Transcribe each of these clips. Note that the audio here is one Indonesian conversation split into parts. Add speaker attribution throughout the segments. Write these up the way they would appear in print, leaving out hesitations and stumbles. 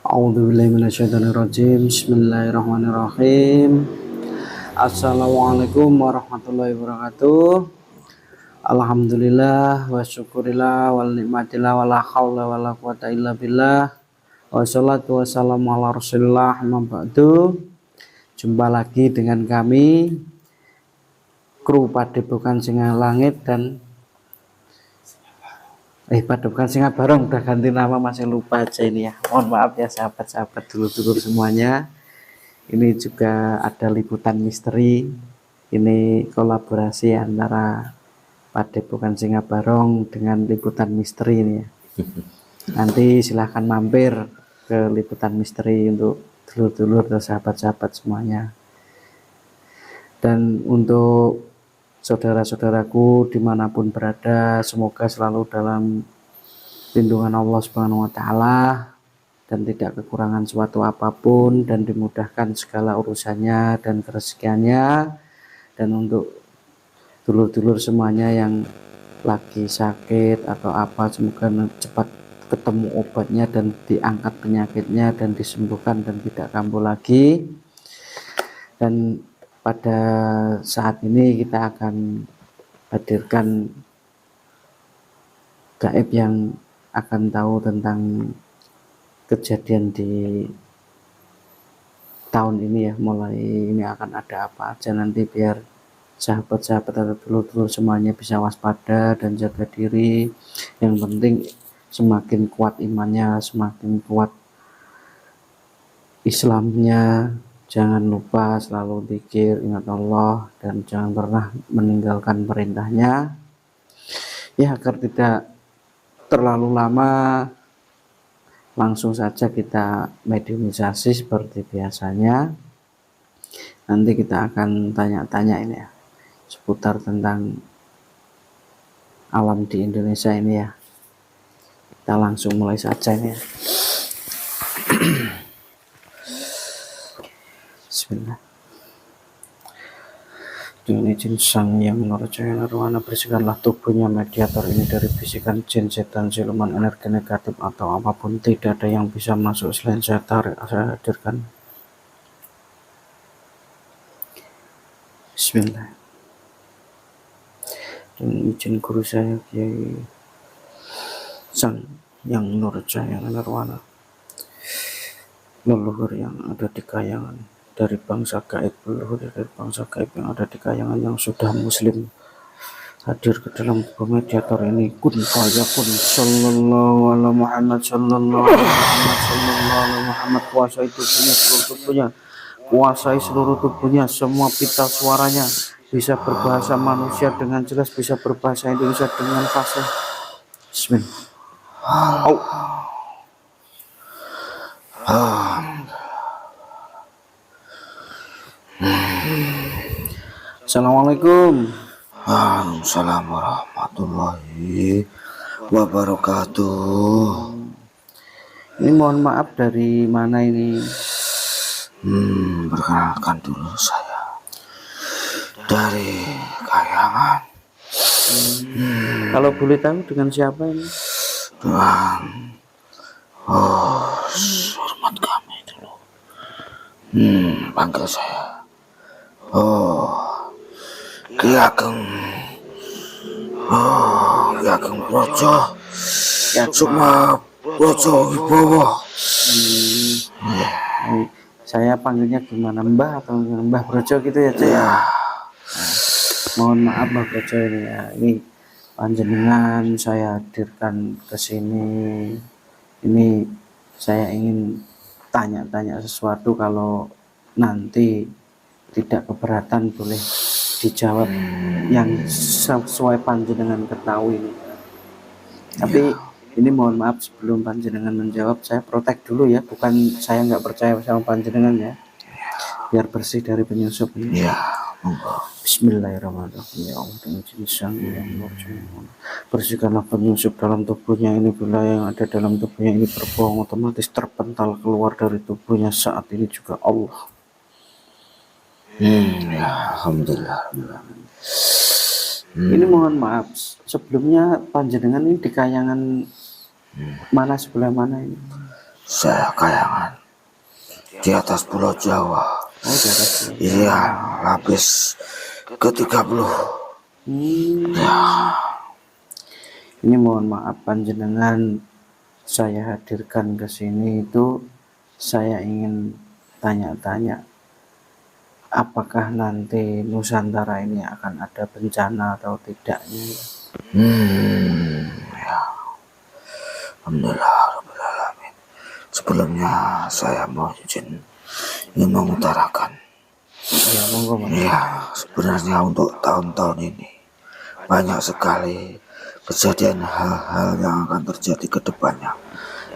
Speaker 1: A'udzubillahi minasyaitonirrajim. Bismillahirrahmanirrahim. Assalamualaikum warahmatullahi wabarakatuh. Alhamdulillah wa syukurillah wal nikmatillah wala haula wala quwata illa billah. Wassalatu wassalamu ala Rasulillah amma ba'du. Jumpa lagi dengan kami kru Padepokan Singa Langit dan Padepokan Singa Barong, udah ganti nama, masih lupa aja ini ya. Mohon maaf ya sahabat-sahabat dulur-dulur semuanya. Ini juga ada liputan misteri. Ini kolaborasi antara Padepokan Singa Barong dengan liputan misteri ini ya. Nanti silahkan mampir ke liputan misteri untuk dulur-dulur dan sahabat-sahabat semuanya. Dan untuk saudara-saudaraku dimanapun berada, semoga selalu dalam lindungan Allah Subhanahu wa Ta'ala dan tidak kekurangan suatu apapun, dan dimudahkan segala urusannya dan kerezekiannya. Dan untuk dulur-dulur semuanya yang lagi sakit atau apa, semoga cepat ketemu obatnya dan diangkat penyakitnya dan disembuhkan dan tidak kambuh lagi. Dan pada saat ini kita akan hadirkan gaib yang akan tahu tentang kejadian di tahun ini ya. Mulai ini akan ada apa aja nanti, biar sahabat-sahabat atau dulur-dulur semuanya bisa waspada dan jaga diri. Yang penting semakin kuat imannya, semakin kuat Islamnya. Jangan lupa selalu zikir, ingat Allah, dan jangan pernah meninggalkan perintahnya ya. Agar tidak terlalu lama, langsung saja kita mediumisasi seperti biasanya. Nanti kita akan tanya-tanya ini ya, seputar tentang alam di Indonesia ini ya. Kita langsung mulai saja ini ya. Bismillah. Dengan izin Sang Yang Nurjaya Nirwana, bersihkanlah tubuhnya mediator ini dari bisikan jin, setan, siluman, energi negatif atau apapun. Tidak ada yang bisa masuk selain saya. Tarik, saya hadirkan. Bismillah. Dengan izin guru saya Kiai Sang Yang Nurjaya Nirwana, leluhur yang ada di kayangan dari bangsa gaib, leluhur dari bangsa gaib yang ada di kayangan yang sudah muslim, hadir ke dalam tubuh mediator ini. Kun fayakun. Sallallahu ala Muhammad, sallallahu ala Muhammad, sallallahu ala Muhammad. Kuasai tubuhnya, seluruh tubuhnya, kuasai seluruh tubuhnya, semua pita suaranya, bisa berbahasa manusia dengan jelas, bisa berbahasa Indonesia dengan fasih. Bismillah. Assalamualaikum.
Speaker 2: Waalaikumsalam warahmatullahi wabarakatuh.
Speaker 1: Ini mohon maaf, dari mana ini?
Speaker 2: Perkenalkan dulu, saya dari Kayangan.
Speaker 1: Kalau boleh tahu dengan siapa ini?
Speaker 2: Tuhan, hormat kami dulu. Panggil saya Ki Ageng Brojo Sukma Brojo Wibowo.
Speaker 1: Saya panggilnya gimana, Mbah atau Mbah Brojo gitu ya, Cek?
Speaker 2: Ya.
Speaker 1: Mohon maaf Mbah Brojo ini ya. Ini panjenengan saya hadirkan ke sini. Ini saya ingin tanya-tanya sesuatu, kalau nanti tidak keberatan boleh dijawab yang sesuai panjenengan ketahui ini. Tapi ini mohon maaf, sebelum panjenengan menjawab, saya protek dulu ya. Bukan saya nggak percaya sama panjenengan ya, biar bersih dari penyusup ini.
Speaker 2: Ya.
Speaker 1: Bismillahirrahmanirrahim. Ya Allah, dengan izin Sang Yang Nurjaya, bersihkanlah penyusup dalam tubuhnya ini. Bila yang ada dalam tubuhnya ini berbohong, otomatis terpental keluar dari tubuhnya saat ini juga Allah.
Speaker 2: Ya, alhamdulillah.
Speaker 1: Ini mohon maaf, sebelumnya panjenengan ini di Kayangan mana, sebelah mana ini?
Speaker 2: saya kayangan di atas Pulau Jawa.
Speaker 1: Oh, di atas Pulau.
Speaker 2: Iya, lapis ke-30. Ya,
Speaker 1: Ini mohon maaf panjenengan, saya hadirkan ke sini itu saya ingin tanya-tanya, apakah nanti Nusantara ini akan ada bencana atau tidaknya?
Speaker 2: ya. Alhamdulillah, Rabbil Alamin. Sebelumnya saya mau izin ingin mengutarakan.
Speaker 1: Ya, monggo Mas.
Speaker 2: Ya, sebenarnya untuk tahun-tahun ini banyak sekali kejadian hal-hal yang akan terjadi ke depannya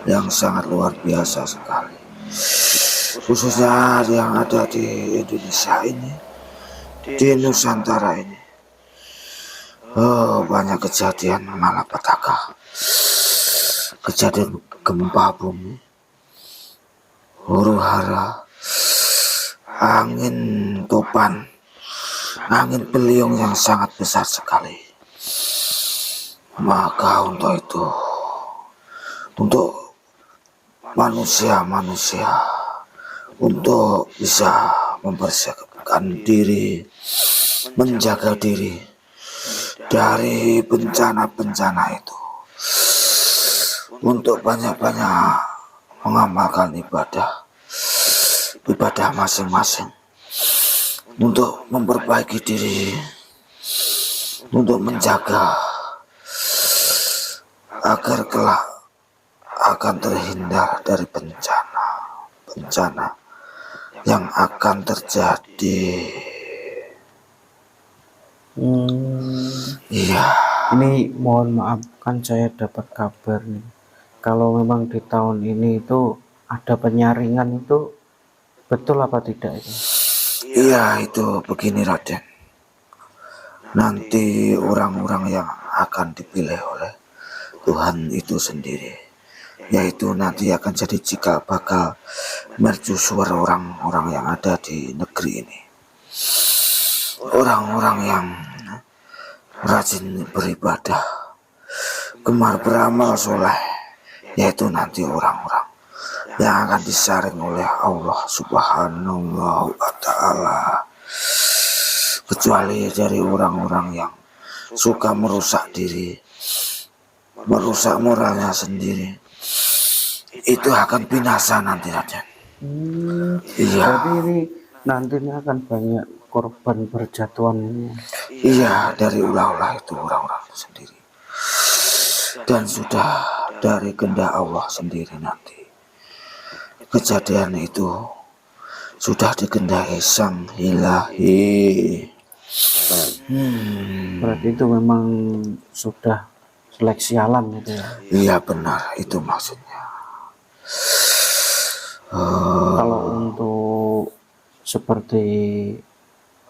Speaker 2: yang sangat luar biasa sekali. Khususnya yang ada di Indonesia ini, di Nusantara ini. Oh, banyak kejadian malapetaka. Kejadian gempa bumi, huru-hara, angin topan, angin beliung yang sangat besar sekali. Maka untuk itu, untuk manusia-manusia, untuk bisa mempersiapkan diri, menjaga diri dari bencana-bencana itu, untuk banyak-banyak mengamalkan ibadah masing-masing, untuk memperbaiki diri, untuk menjaga agar kelak akan terhindar dari bencana yang akan terjadi. Iya.
Speaker 1: Ini mohon maaf, kan saya dapat kabar nih, kalau memang di tahun ini itu ada penyaringan, itu betul apa tidak itu?
Speaker 2: Iya, itu begini Raden. Nanti orang-orang yang akan dipilih oleh Tuhan itu sendiri, yaitu nanti akan jadi cikal bakal mercusuar orang-orang yang ada di negeri ini. Orang-orang yang rajin beribadah, gemar beramal soleh, yaitu nanti orang-orang yang akan disaring oleh Allah Subhanahu wa Ta'ala. Kecuali dari orang-orang yang suka merusak diri, merusak moralnya sendiri, itu akan binasa nanti Raden. Iya.
Speaker 1: Berarti ini nantinya akan banyak korban berjatuhan ini.
Speaker 2: Iya, dari ulah-ulah itu orang-orang itu sendiri. Dan sudah dari kehendak Allah sendiri nanti. Kejadian itu sudah dikehendaki Sang Ilahi.
Speaker 1: Berarti itu memang sudah seleksi alam gitu ya.
Speaker 2: Iya benar, itu maksudnya.
Speaker 1: Kalau untuk seperti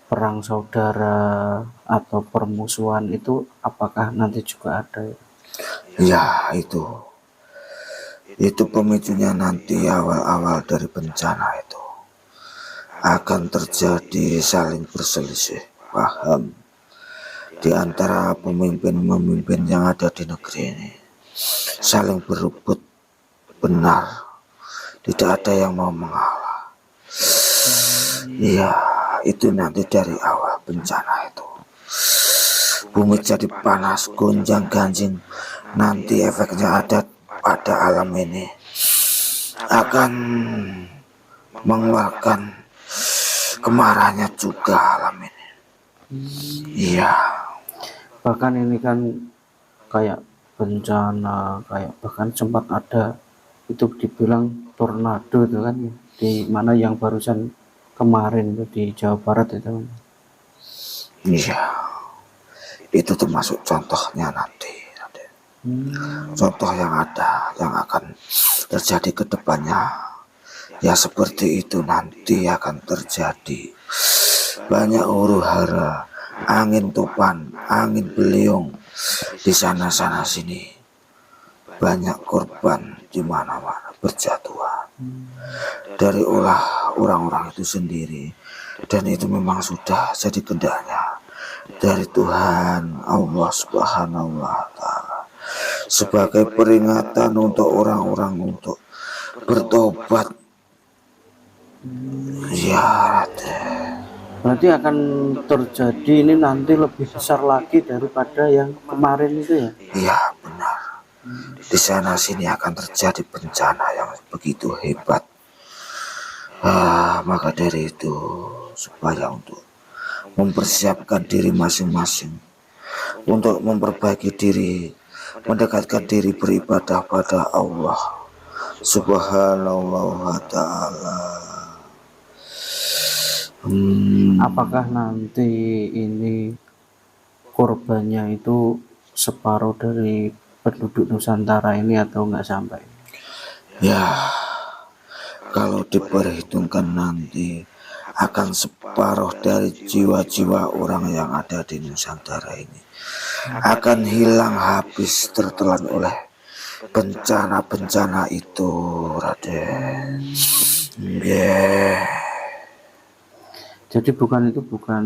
Speaker 1: perang saudara atau permusuhan itu, apakah nanti juga ada ya?
Speaker 2: Ya itu pemicunya nanti awal-awal dari bencana itu akan terjadi saling berselisih paham di antara pemimpin-pemimpin yang ada di negeri ini, saling berebut benar, tidak ada yang mau mengalah. Iya, itu nanti dari awal bencana itu. Bumi jadi panas, gonjang ganjing. Nanti efeknya ada pada alam ini, akan mengeluarkan kemarahannya juga alam ini. Iya.
Speaker 1: Bahkan ini kan kayak bencana, kayak bahkan sempat ada itu dibilang tornado itu kan ya, di mana yang barusan kemarin itu di Jawa Barat itu kan.
Speaker 2: Iya. Itu termasuk contohnya nanti. Contoh yang ada, yang akan terjadi ke depannya, ya seperti itu nanti akan terjadi. Banyak huru-hara, angin topan, angin beliung di sana-sana sini. Banyak korban di mana-mana berjatuhan dari ulah orang-orang itu sendiri, dan itu memang sudah jadi kehendaknya dari Tuhan Allah Subhanahu wa Ta'ala, sebagai peringatan untuk orang-orang untuk bertobat. Ya,
Speaker 1: Berarti akan terjadi ini nanti lebih besar lagi daripada yang kemarin itu ya?
Speaker 2: iya benar. Di sana sini akan terjadi bencana yang begitu hebat. Maka dari itu, supaya untuk mempersiapkan diri masing-masing, untuk memperbaiki diri, mendekatkan diri beribadah pada Allah Subhanahu wa ta'ala.
Speaker 1: Apakah nanti ini korbannya itu separuh dari penduduk Nusantara ini atau nggak sampai?
Speaker 2: Ya, kalau diperhitungkan nanti akan separuh dari jiwa-jiwa orang yang ada di Nusantara ini akan hilang habis tertelan oleh bencana-bencana itu, Raden.
Speaker 1: Jadi itu bukan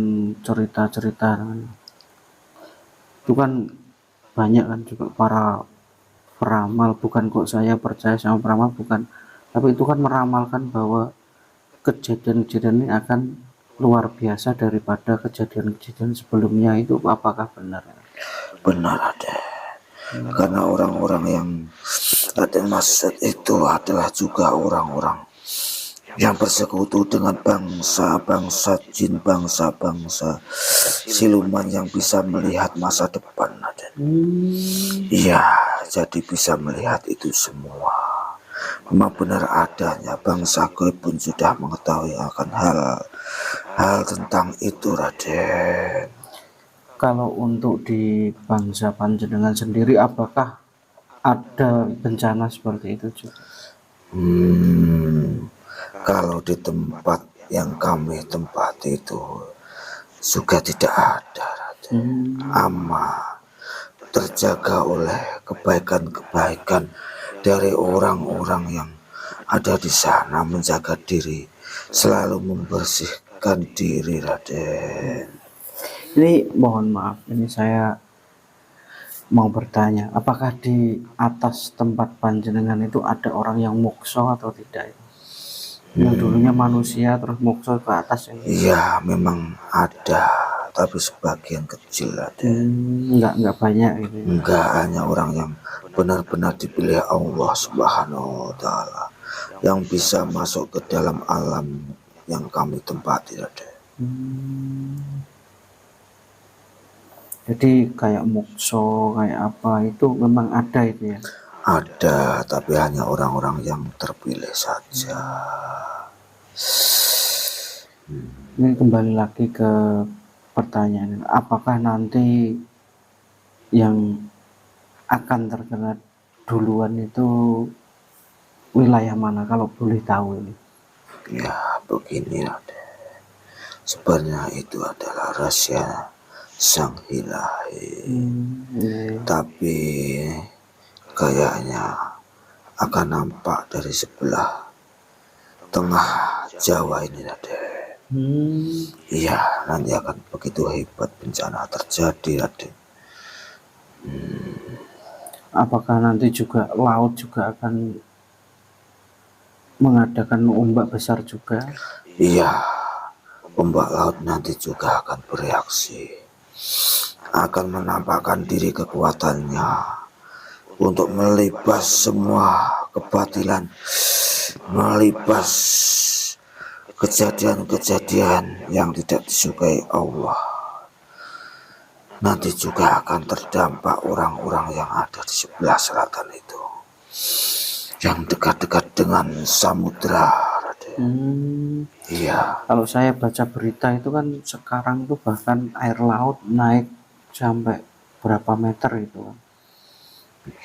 Speaker 1: cerita-cerita, itu kan banyak kan juga para peramal, bukan kok saya percaya sama peramal, bukan, tapi itu kan meramalkan bahwa kejadian-kejadian ini akan luar biasa daripada kejadian-kejadian sebelumnya. Itu apakah benar?
Speaker 2: Benar, Raden. Karena orang-orang yang Raden maksud itu adalah juga orang-orang yang bersekutu dengan bangsa-bangsa jin, bangsa-bangsa siluman yang bisa melihat masa depan, Raden. Iya, jadi bisa melihat itu semua. Memang benar adanya bangsa gaib pun sudah mengetahui akan hal tentang itu, Raden.
Speaker 1: Kalau untuk di bangsa Panjenengan sendiri, apakah ada bencana seperti itu juga?
Speaker 2: Kalau di tempat yang kami tempati itu juga tidak ada, Raden. Aman, terjaga oleh kebaikan-kebaikan dari orang-orang yang ada di sana, menjaga diri, selalu membersihkan diri, Raden.
Speaker 1: Ini mohon maaf, ini saya mau bertanya, apakah di atas tempat Panjenengan itu ada orang yang mokso atau tidak? Yang dulunya manusia terus mokso ke atas ini?
Speaker 2: Iya, memang ada, tapi sebagian kecil, Raden.
Speaker 1: Enggak banyak gitu.
Speaker 2: Enggak, hanya orang yang benar-benar dipilih Allah Subhanahu wa ta'ala yang bisa masuk ke dalam alam yang kami tempati, Raden.
Speaker 1: Jadi kayak mokso, kayak apa itu memang ada itu ya?
Speaker 2: Ada, tapi hanya orang-orang yang terpilih saja.
Speaker 1: Ini kembali lagi ke pertanyaan, apakah nanti yang akan terkena duluan itu wilayah mana, kalau boleh tahu ini?
Speaker 2: Ya, begini, Raden. Sebenarnya itu adalah rahasia Sang Ilahi. Tapi kayaknya akan nampak dari sebelah tengah Jawa ini, Raden. Iya, nanti akan begitu hebat bencana terjadi, Raden.
Speaker 1: Apakah nanti juga laut juga akan mengadakan ombak besar juga?
Speaker 2: Iya, ombak laut nanti juga akan bereaksi, akan menampakkan diri kekuatannya untuk melibas semua kebatilan, melibas kejadian-kejadian yang tidak disukai Allah. Nanti juga akan terdampak orang-orang yang ada di sebelah selatan itu, yang dekat-dekat dengan samudra, Raden. Iya.
Speaker 1: Kalau saya baca berita itu kan sekarang tuh bahkan air laut naik sampai berapa meter itu kan?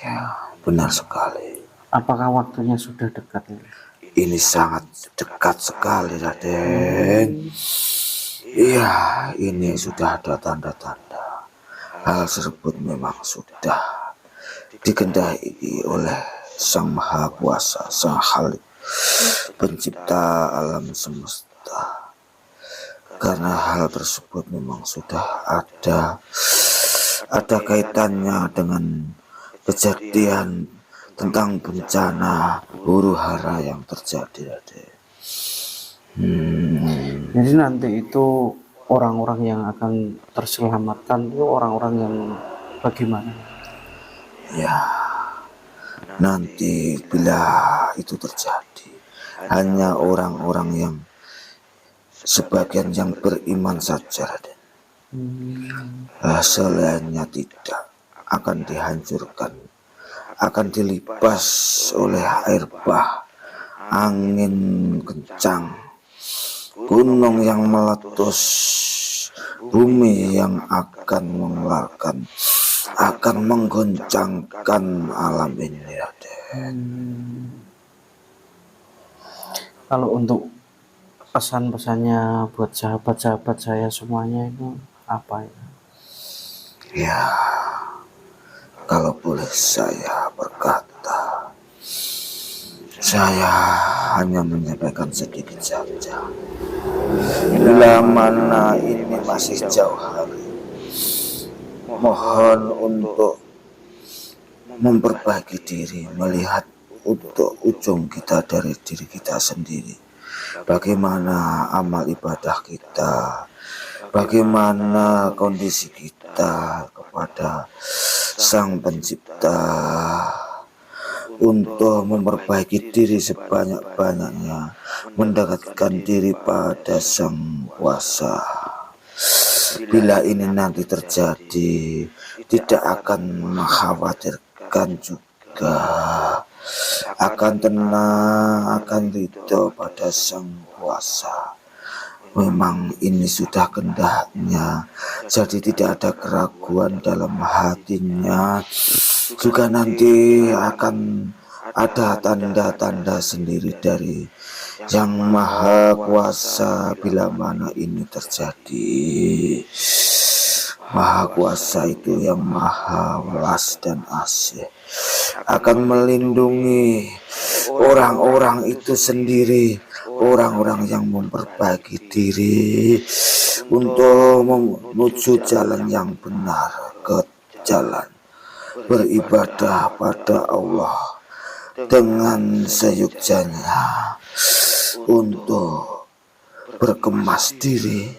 Speaker 2: Ya, benar sekali.
Speaker 1: Apakah waktunya sudah dekat ini?
Speaker 2: Ini sangat dekat sekali, Raden. Iya, ini sudah ada tanda-tanda. Hal tersebut memang sudah dikendaki oleh Sang Maha Kuasa, Sang Khalik, pencipta alam semesta. Karena hal tersebut memang sudah ada kaitannya dengan kejadian tentang bencana huru hara yang terjadi, Raden.
Speaker 1: Jadi nanti itu orang-orang yang akan terselamatkan itu orang-orang yang bagaimana?
Speaker 2: Ya, nanti bila itu terjadi, hanya orang-orang yang sebagian yang beriman saja, Raden. Selainnya tidak akan dihancurkan, akan dilipas oleh air bah, angin kencang, gunung yang meletus, bumi yang akan mengeluarkan, akan menggoncangkan alam ini, Raden.
Speaker 1: Kalau untuk pesan-pesannya buat sahabat-sahabat saya semuanya itu apa ya?
Speaker 2: Ya, kalau boleh saya berkata, saya hanya menyampaikan sedikit saja. Bila mana ini masih jauh hari, mohon untuk memperbaiki diri, melihat untuk ujung kita dari diri kita sendiri. Bagaimana amal ibadah kita, bagaimana kondisi kita kepada Sang Pencipta, untuk memperbaiki diri sebanyak-banyaknya, mendekatkan diri pada Sang Kuasa. Bila ini nanti terjadi, tidak akan mengkhawatirkan juga, akan tenang, akan ridho pada Sang Kuasa. Memang ini sudah kehendaknya, jadi tidak ada keraguan dalam hatinya. Juga nanti akan ada tanda-tanda sendiri dari Yang Maha Kuasa bila mana ini terjadi. Maha Kuasa itu yang maha welas dan asih, akan melindungi orang-orang itu sendiri, orang-orang yang memperbaiki diri untuk menuju jalan yang benar, ke jalan beribadah pada Allah dengan seyogyanya, untuk berkemas diri,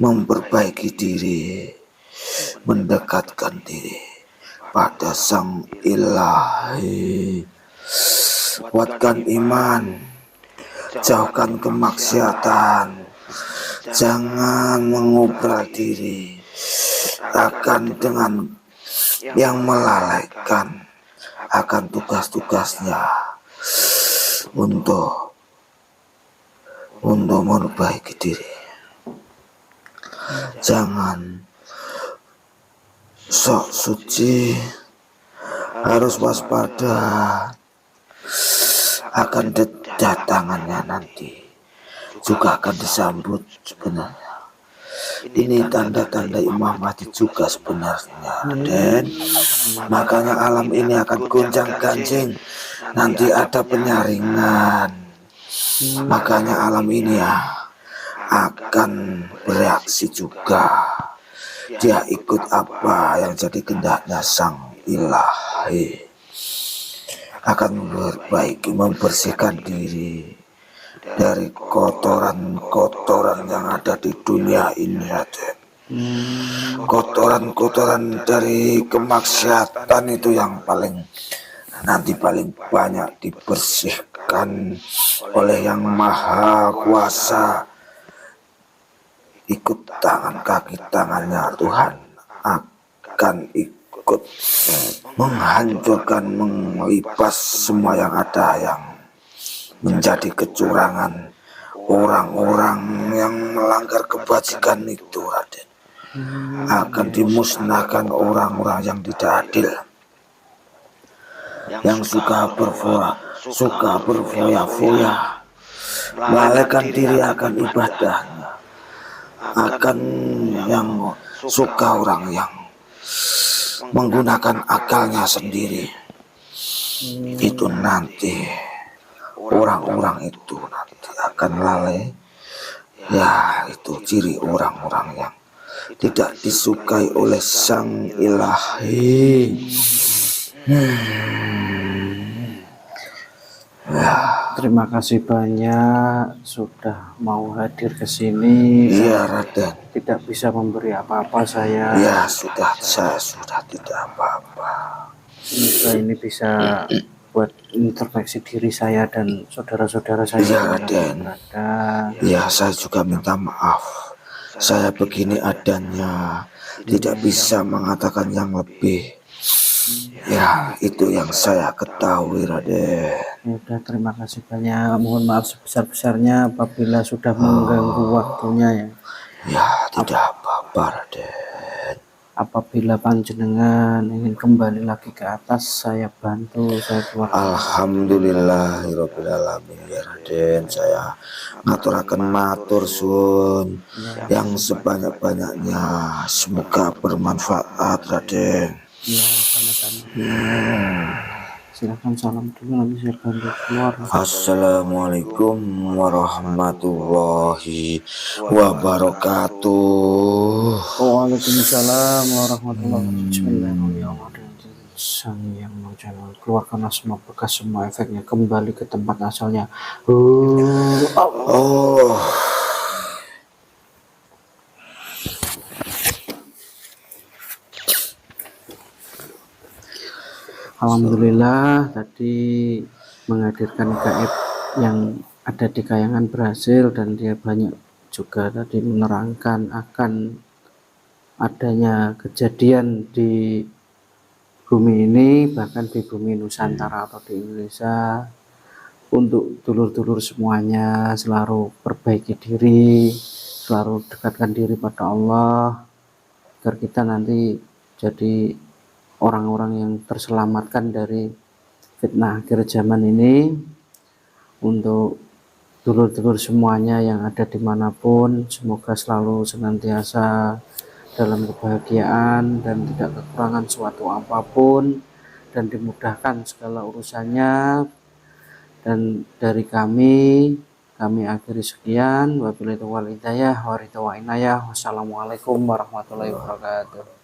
Speaker 2: memperbaiki diri, mendekatkan diri pada Sang Ilahi. Kuatkan iman, jauhkan kemaksiatan, jangan mengubah diri akan dengan yang melalaikan akan tugas-tugasnya untuk memperbaiki diri. Jangan sok suci, harus waspada akan kedatangannya nanti, juga akan disambut sebenarnya. Ini tanda-tanda Imam Mahdi juga sebenarnya, dan makanya alam ini akan gonjang-ganjing, nanti ada penyaringan. Makanya alam ini ya akan bereaksi juga. Dia ikut apa yang jadi kehendaknya Sang Ilahi, akan memperbaiki, membersihkan diri dari kotoran-kotoran yang ada di dunia ini, Raden. Kotoran-kotoran dari kemaksiatan itu yang paling banyak dibersihkan oleh Yang Maha Kuasa. Ikut tangan kaki tangannya Tuhan akan ikut menghancurkan, melipas semua yang ada yang menjadi kecurangan orang-orang yang melanggar kebajikan itu, Raden. Akan dimusnahkan orang-orang yang tidak adil, yang suka berfoya-foya, melalaikan diri akan ibadahnya, akan yang suka orang yang menggunakan akalnya sendiri. Itu nanti orang-orang itu nanti akan lalai. Ya, itu ciri orang-orang yang tidak disukai oleh Sang Ilahi. Ya,
Speaker 1: Terima kasih banyak sudah mau hadir ke sini.
Speaker 2: iya Raden.
Speaker 1: Tidak bisa memberi apa-apa saya.
Speaker 2: Ya sudah, saya sudah tidak apa-apa.
Speaker 1: Semoga ini bisa buat introspeksi diri saya dan saudara-saudara saya
Speaker 2: Iya
Speaker 1: dimanapun
Speaker 2: Raden.
Speaker 1: berada.
Speaker 2: Ya saya juga minta maaf. Saya begini adanya, tidak bisa mengatakan yang lebih. Ya, itu yang saya ketahui Raden.
Speaker 1: Ya udah, terima kasih banyak. Mohon maaf sebesar-besarnya apabila sudah mengganggu waktunya ya.
Speaker 2: Ya, tidak apa-apa Raden.
Speaker 1: Apabila panjenengan ingin kembali lagi ke atas, saya bantu, saya keluar.
Speaker 2: Alhamdulillahirobbilalamin ya Raden. Saya ngaturaken matur suwun yang sebanyak-banyaknya. Semoga bermanfaat Raden.
Speaker 1: Ya, sama-sama. Silakan salam dulu, nanti saya bantu keluar.
Speaker 2: Assalamualaikum warahmatullahi wabarakatuh.
Speaker 1: Waalaikumsalam warahmatullahi wabarakatuh. Bismillahirrahmanirrahim. Sang yang menjalan, keluarkan semua bekas, semua efeknya kembali ke tempat asalnya.
Speaker 2: Oh,
Speaker 1: Alhamdulillah tadi menghadirkan gaib yang ada di kayangan berhasil, dan dia banyak juga tadi menerangkan akan adanya kejadian di bumi ini, bahkan di bumi Nusantara atau di Indonesia. Untuk dulur-dulur semuanya selalu perbaiki diri, selalu dekatkan diri pada Allah, agar kita nanti jadi orang-orang yang terselamatkan dari fitnah akhir zaman ini. Untuk dulur-dulur semuanya yang ada dimanapun, semoga selalu senantiasa dalam kebahagiaan dan tidak kekurangan suatu apapun, dan dimudahkan segala urusannya. Dan dari kami akhiri sekian. Wabillahi taufiq wal hidayah. Wassalamualaikum warahmatullahi wabarakatuh.